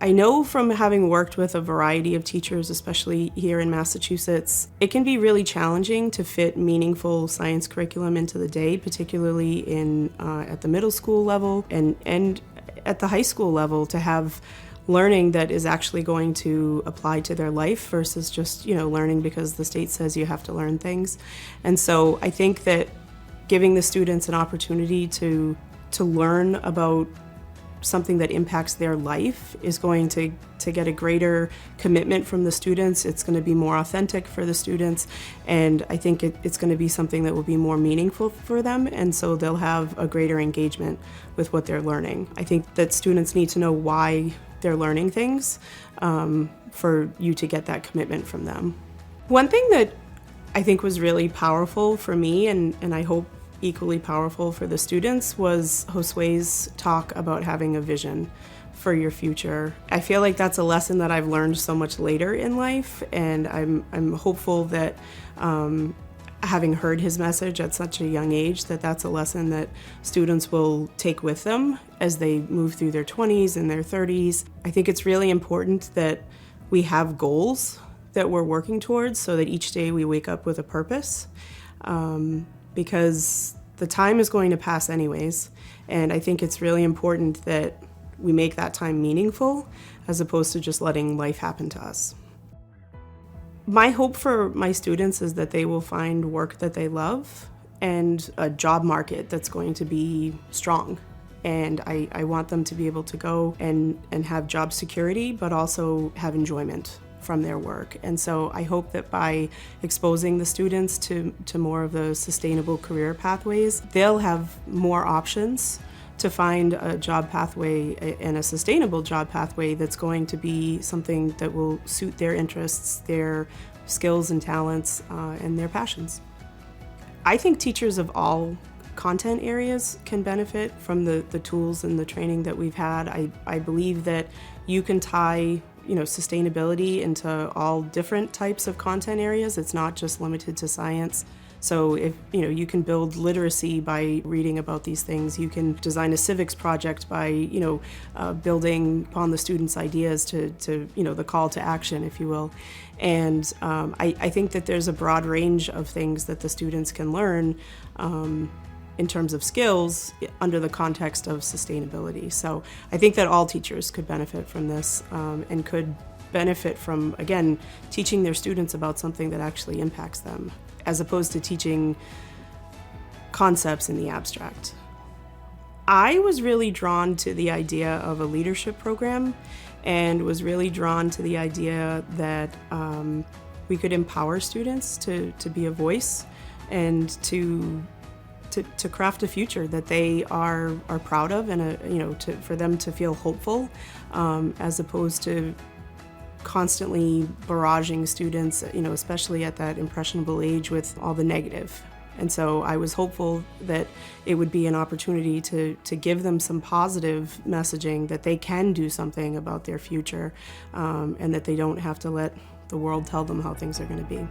I know from having worked with a variety of teachers, especially here in Massachusetts, it can be really challenging to fit meaningful science curriculum into the day, particularly at the middle school level and at the high school level, to have learning that is actually going to apply to their life versus just, learning because the state says you have to learn things. And so I think that giving the students an opportunity to learn about something that impacts their life is going to get a greater commitment from the students. It's going to be more authentic for the students, and I think it's going to be something that will be more meaningful for them, and so they'll have a greater engagement with what they're learning. I think that students need to know why they're learning things for you to get that commitment from them. One thing that I think was really powerful for me, and I hope equally powerful for the students, was Josue's talk about having a vision for your future. I feel like that's a lesson that I've learned so much later in life, and I'm hopeful that having heard his message at such a young age, that's a lesson that students will take with them as they move through their 20s and their 30s. I think it's really important that we have goals that we're working towards so that each day we wake up with a purpose. Because the time is going to pass anyways, and I think it's really important that we make that time meaningful as opposed to just letting life happen to us. My hope for my students is that they will find work that they love and a job market that's going to be strong. And I want them to be able to go and have job security, but also have enjoyment from their work. And so I hope that by exposing the students to more of the sustainable career pathways, they'll have more options to find a job pathway and a sustainable job pathway that's going to be something that will suit their interests, their skills and talents, and their passions. I think teachers of all content areas can benefit from the tools and the training that we've had. I believe that you can tie sustainability into all different types of content areas. It's not just limited to science. So if you can build literacy by reading about these things, you can design a civics project by building upon the students' ideas to the call to action, if you will. And I think that there's a broad range of things that the students can learn in terms of skills under the context of sustainability. So I think that all teachers could benefit from this and could benefit from, again, teaching their students about something that actually impacts them, as opposed to teaching concepts in the abstract. I was really drawn to the idea of a leadership program and was really drawn to the idea that we could empower students to be a voice and to craft a future that they are proud of, and for them to feel hopeful, as opposed to constantly barraging students, especially at that impressionable age, with all the negative. And so I was hopeful that it would be an opportunity to give them some positive messaging that they can do something about their future, and that they don't have to let the world tell them how things are going to be.